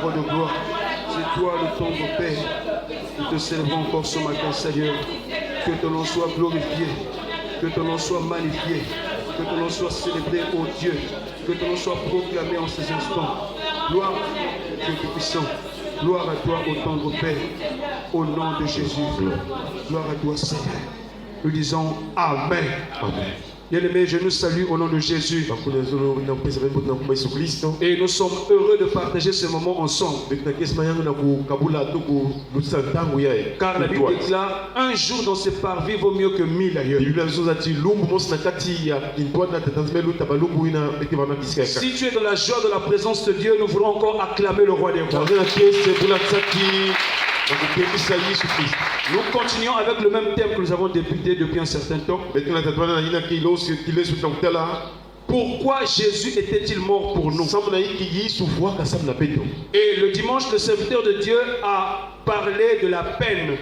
parole de gloire. C'est toi le tendre Père. Nous te célébrons encore ce matin, Seigneur. Que ton nom soit glorifié, que ton nom soit magnifié, que ton nom soit célébré, ô Dieu, que ton nom soit proclamé en ces instants. Gloire à Dieu Tout-Puissant, gloire à toi, ô tendre Père, au nom de Jésus. Gloire à toi, Seigneur. Nous disons Amen. Amen. Bien-aimés, je nous salue au nom de Jésus. Et nous sommes heureux de partager ce moment ensemble. Car la Bible déclare, un jour dans ses parvis vaut mieux que 1000 ailleurs. Si tu es dans la joie de la présence de Dieu, nous voulons encore acclamer le roi des rois. Nous continuons avec le même thème que nous avons débuté depuis un certain temps. Pourquoi Jésus était-il mort pour nous? Et le dimanche, le serviteur de Dieu a parlé de la peine.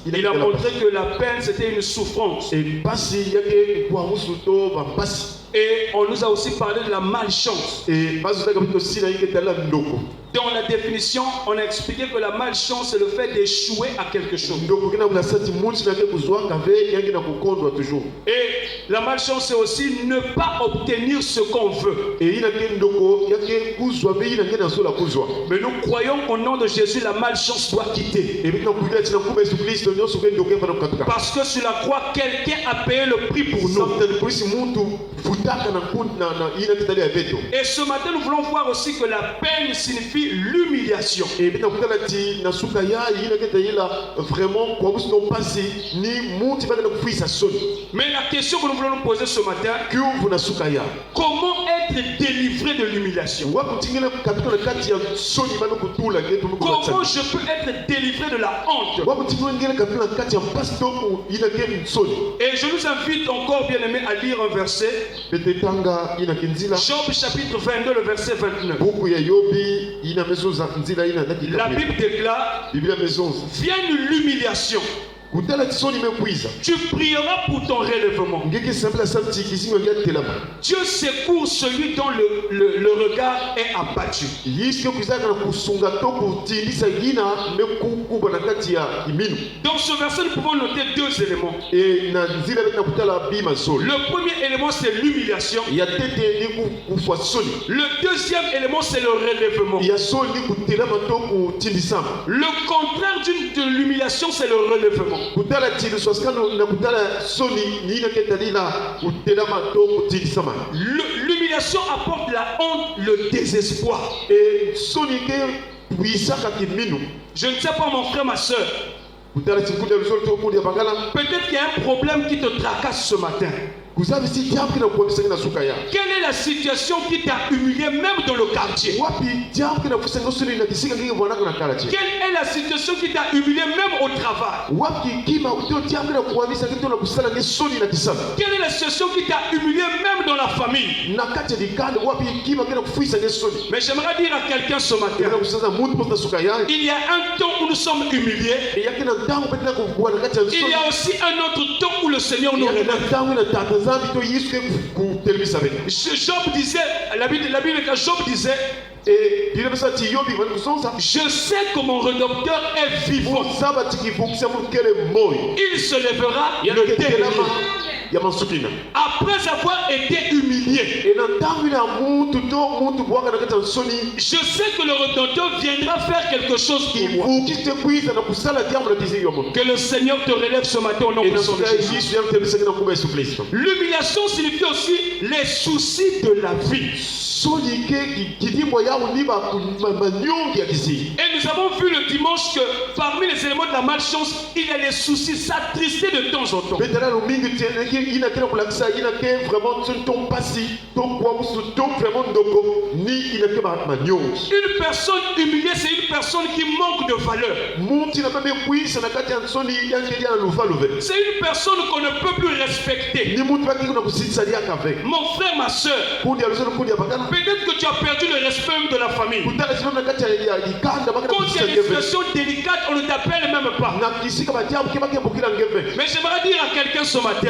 Il a montré que la peine c'était une souffrance. Et on nous a aussi parlé de la malchance. Dans la définition, on a expliqué que la malchance c'est le fait d'échouer à quelque chose. Et la malchance c'est aussi ne pas obtenir ce qu'on veut. Mais nous croyons qu'au nom de Jésus, la malchance doit quitter. Parce que sur la croix, quelqu'un a payé le prix pour nous. Et ce matin, nous voulons voir aussi que la peine signifie l'humiliation. Mais la question que nous voulons nous poser ce matin, comment être délivré de l'humiliation? Comment je peux être délivré de la honte? Et je nous invite encore, bien aimés, à lire un verset. Job chapitre 22, le verset 29. La Bible déclare, vienne l'humiliation. Tu prieras pour ton relèvement. Dieu secourt celui dont le regard est abattu. Dans ce verset, nous pouvons noter deux éléments. Le premier élément, c'est l'humiliation. Le deuxième élément, c'est le relèvement. Le contraire de l'humiliation, c'est le relèvement. L'humiliation apporte la honte, le désespoir. Je ne sais pas, mon frère, ma soeur. Peut-être qu'il y a un problème qui te tracasse ce matin. Quelle est la situation qui t'a humilié même dans le quartier? Quelle est la situation qui t'a humilié même au travail? Quelle est la situation qui t'a humilié même dans la famille? Mais j'aimerais dire à quelqu'un ce matin, il y a un temps où nous sommes humiliés. Il y a aussi un autre temps où le Seigneur nous relève. Job disait, la Bible que Job disait, je sais que mon rédempteur est vivant. Il se lèvera le dernier. Après avoir été humilié, je sais que le Rédempteur viendra faire quelque chose pour moi. Que le Seigneur te relève ce matin au nom de son Jésus. L'humiliation signifie aussi les soucis de la vie. Et nous avons vu le dimanche que parmi les éléments de la malchance, il y a les soucis, s'attrister de temps en temps. Une personne humiliée, c'est une personne qui manque de valeur. C'est une personne qu'on ne peut plus respecter. Mon frère, ma soeur, peut-être que tu as perdu le respect de la famille. Quand il y a des situations délicates, on ne t'appelle même pas. Mais j'aimerais dire à quelqu'un ce matin, il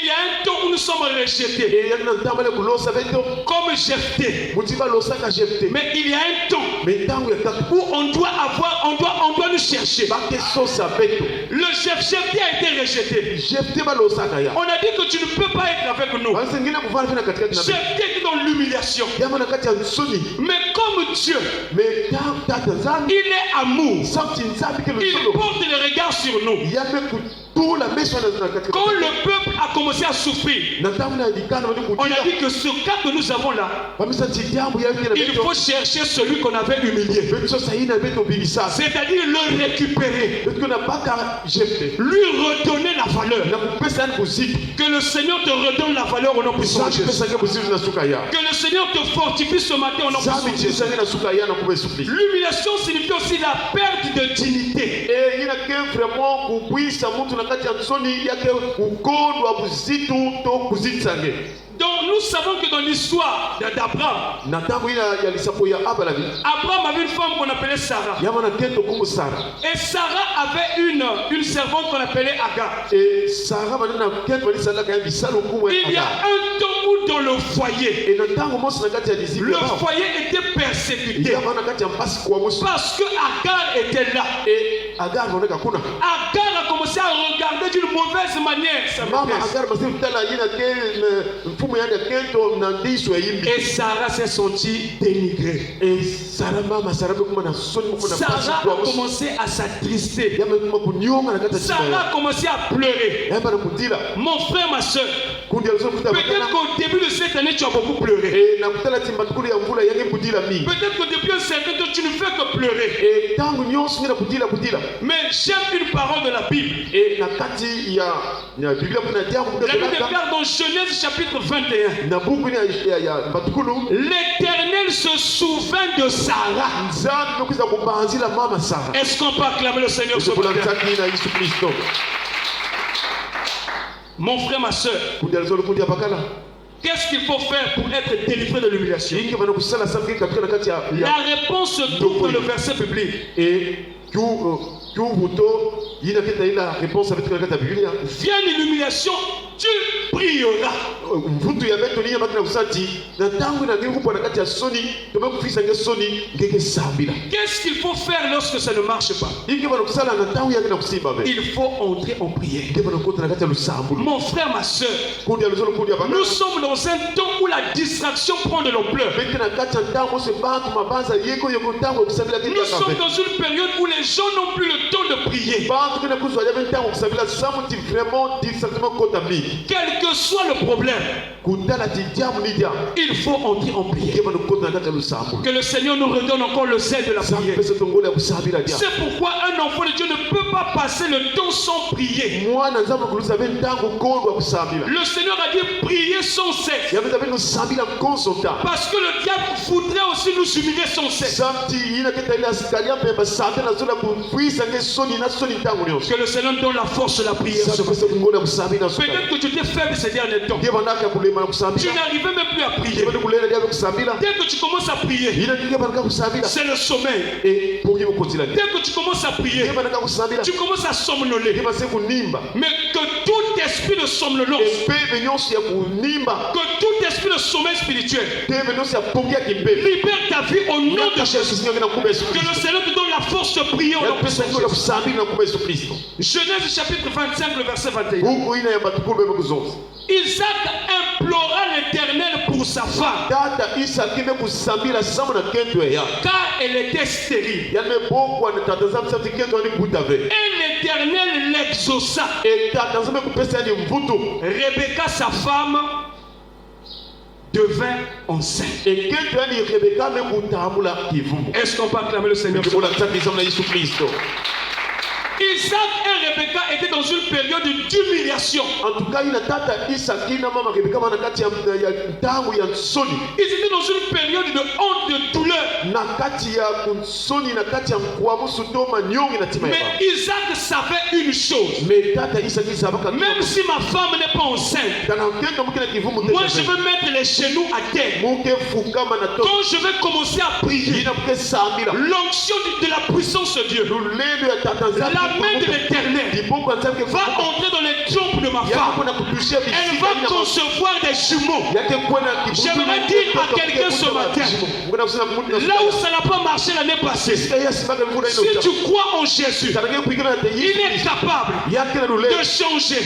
y a un temps où nous sommes rejetés, comme Jephthé. Mais il y a un temps où on doit nous chercher. Le Jephthé a été rejeté. On a dit que tu ne peux pas être avec nous. Jephthé était dans l'humiliation. Mais comme Dieu, il est amour. Il porte le regard sur nous. Quand le peuple a commencé à souffrir, on a dit que ce cas que nous avons là, il faut chercher celui qu'on avait humilié. C'est-à-dire le récupérer. Lui redonner la valeur. Que le Seigneur te redonne la valeur au nom puissant de Jésus. Que le Seigneur te fortifie ce matin au nom puissant de Jésus. L'humiliation signifie aussi la perte de dignité. Donc nous savons que dans l'histoire d'Abraham, Abraham avait une femme qu'on appelait Sarah. Et Sarah avait une servante qu'on appelait Agar. Il y a un temps où dans le foyer, le foyer était persécuté parce que Agar était là. Agar a commencé à regarder d'une mauvaise manière sa maîtresse. Et Sarah s'est sentie dénigrée. Sarah a commencé à s'attrister. Sarah a commencé à pleurer. Mon frère, ma soeur, peut-être qu'au début de cette année tu as beaucoup pleuré. Peut-être que depuis un certain temps tu ne fais que pleurer. Mais j'aime une parole de la Bible. La Bible déclare dans Genèse chapitre 21. L'Éternel se souvint de Sarah. Est-ce qu'on peut acclamer le Seigneur ce matin? Mon frère, ma soeur, qu'est-ce qu'il faut faire pour être délivré de l'humiliation? La réponse se trouve dans le verset biblique. Viens l'humiliation, tu prieras. Qu'est-ce qu'il faut faire lorsque ça ne marche pas? Il faut entrer en prière. Mon frère, ma soeur, nous sommes dans un temps où la distraction prend de l'ampleur. Nous sommes dans une période où les gens n'ont plus le temps de prier. Quel que soit le problème, il faut entrer en prière. Que le Seigneur nous redonne encore le zèle de la prière. C'est pourquoi un enfant de Dieu ne peut pas passer le temps sans prier. Le Seigneur a dit prier sans cesse. Parce que le diable voudrait aussi nous humilier sans cesse. Que le Seigneur donne la force de la prière. Peut-être que tu étais faible ces derniers temps. Tu n'arrivais même plus à prier. Dès que tu commences à prier, c'est le sommeil. Dès que tu commences à prier, tu commences à somnoler. Mais que tout esprit de somnolence, que tout esprit de sommeil spirituel libère ta vie au nom de Jésus. Que le Seigneur te donne la force de prier au nom de Jésus. Genèse chapitre 25, le verset 21. Isaac implora l'Éternel pour sa femme, car elle était stérile. Et l'Éternel l'exauça. Rebecca, sa femme, devint enceinte. Est-ce qu'on peut acclamer le Seigneur? Isaac et Rebecca étaient dans une période d'humiliation. Ils étaient dans une période de honte, de douleur. Mais Isaac savait une chose. Même si ma femme n'est pas enceinte, moi je vais mettre les genoux à terre. Quand je vais commencer à prier, l'onction de la puissance de Dieu, la main de l'Éternel va entrer dans les trompes de ma femme. Elle va concevoir des jumeaux. J'aimerais dire à quelqu'un ce matin, là où ça n'a pas marché l'année passée, si tu crois en Jésus, il est capable de changer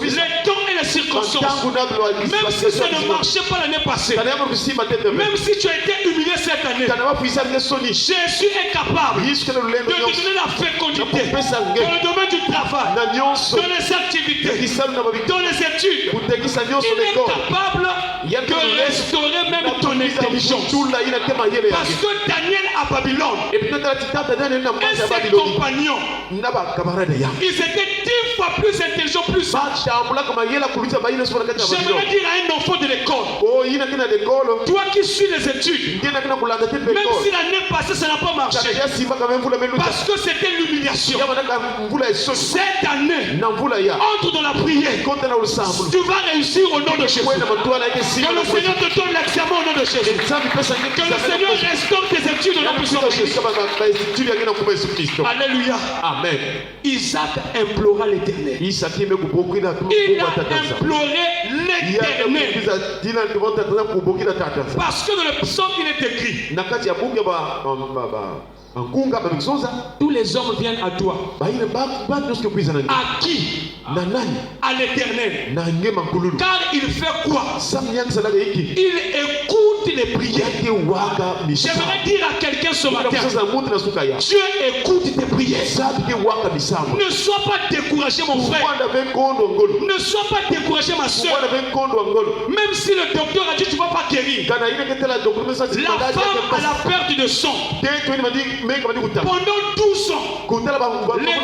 les temps et les circonstances. Même si ça ne marchait pas l'année passée, même si tu as été humilié cette année, Jésus est capable de te donner la fécondité dans le domaine du travail, dans les activités, dans les études. Il est capable de restaurer même ton intelligence. Parce que Daniel à Babylone et ses compagnons, ils étaient 10 fois plus intelligents, plus sages. J'aimerais dire à un enfant de l'école, toi qui suis les études, même si l'année passée ça n'a pas marché, parce que c'était l'humiliation, cette année, entre dans la prière, tu vas réussir au nom de Jésus. Que le Seigneur te donne l'examen au nom de Jésus. Que le Seigneur restaure tes études au nom de Jésus. Alléluia. Amen. Isaac implora l'Éternel. Il a imploré l'Éternel. Parce que dans le psaume il est écrit, tous les hommes viennent à toi. À qui? À l'Éternel. Car il fait quoi? Il écoute les prières. J'aimerais dire à quelqu'un ce matin, Dieu écoute tes prières. Ne sois pas découragé mon frère. Ne sois pas découragé ma soeur. Même si le docteur a dit tu ne vas pas guérir, la femme a la perte de sang. Pendant 12 ans, les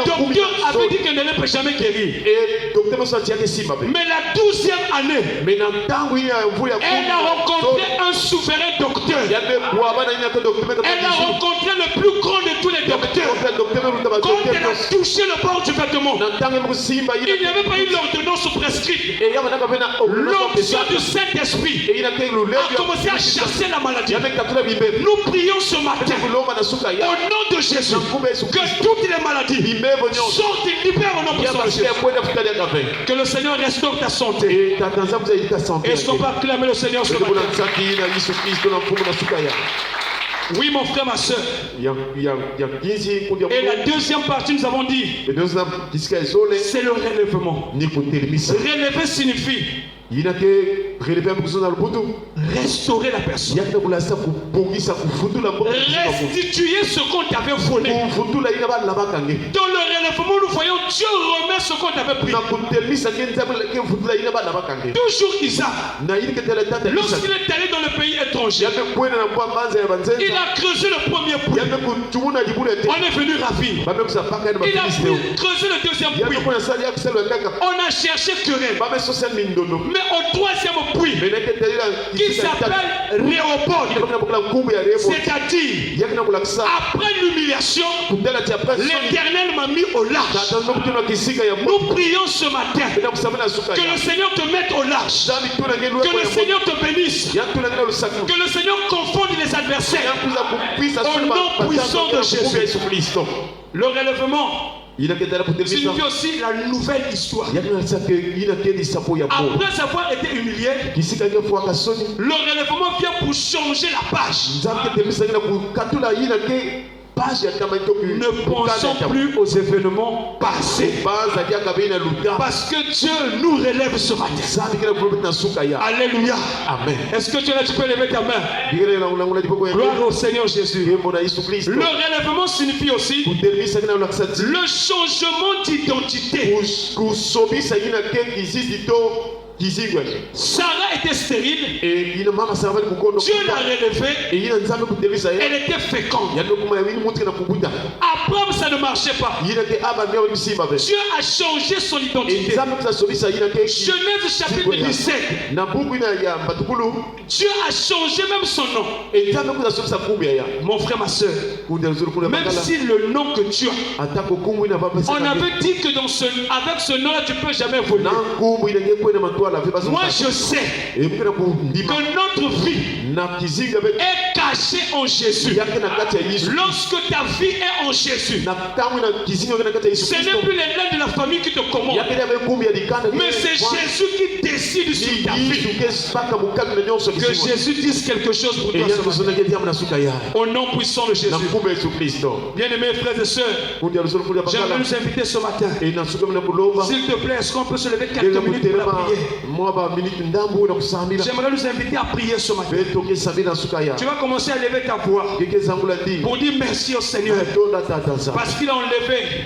docteurs avaient dit qu'elle ne peut jamais guérir. Mais la 12e année, elle a rencontré un souverain docteur. Elle a rencontré le plus grand de tous les docteurs. Quand elle a touché le bord du vêtement, il n'y avait pas eu l'ordonnance prescrite. L'onction du Saint-Esprit a commencé à chasser la maladie. Nous prions ce matin au nom de Jésus que toutes les maladies sortent et libèrent au nom de Jésus. Que le Seigneur restaure ta santé. Est-ce qu'on peut acclamer le Seigneur ce matin? Oui, mon frère, ma soeur. Et la deuxième partie, nous avons dit, c'est le relèvement. Relever signifie restaurer la personne. Restituer ce qu'on t'avait volé. Dans le relèvement, nous voyons Dieu remet ce qu'on t'avait pris. Toujours Isaac, lorsqu'il est allé dans le pays étranger, il a creusé le premier puits. On est venu ravir. Il a creusé le deuxième puits. On a cherché querelle. Mais au troisième puits, qui s'appelle Réhoboth, c'est-à-dire après l'humiliation, l'Éternel m'a mis au large. Nous prions ce matin que le Seigneur te mette au large, que le Seigneur te bénisse, que le Seigneur confonde les adversaires au nom puissant de Jésus. Le relèvement signifie aussi la nouvelle histoire. Après avoir été humilié, le relèvement vient pour changer la page. Ne pensons plus aux événements passés, parce que Dieu nous relève ce matin. Alléluia. Amen. Est-ce que tu peux lever ta main? Gloire au Seigneur Jésus. Le relèvement signifie aussi le changement d'identité. Sarah était stérile. Dieu l'a relevée. Elle était féconde. Abraham, ça ne marchait pas. Dieu a changé son identité. Genèse chapitre 17. Dieu a changé même son nom. Mon frère, ma soeur, même si le nom que tu as, on avait dit que avec ce nom-là, tu ne peux jamais voler. Moi, je sais que notre vie est caché en Jésus. Lorsque ta vie est en Jésus, ce n'est plus les liens de la famille qui te commandent, mais c'est Jésus qui décide sur ta vie. Que Jésus dise quelque chose pour toi ce matin. Au nom puissant de Jésus. Bien-aimés frères et sœurs, j'aimerais nous inviter ce matin. S'il te plaît, est-ce qu'on peut se lever quelques minutes pour la prière? J'aimerais nous inviter à prier ce matin. Tu vas commencer à lever ta voix pour dire merci au Seigneur parce qu'il a enlevé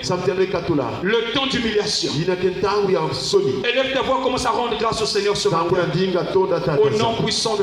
le temps d'humiliation. Élève ta voix, commence à rendre grâce au Seigneur ce matin. Au nom puissant de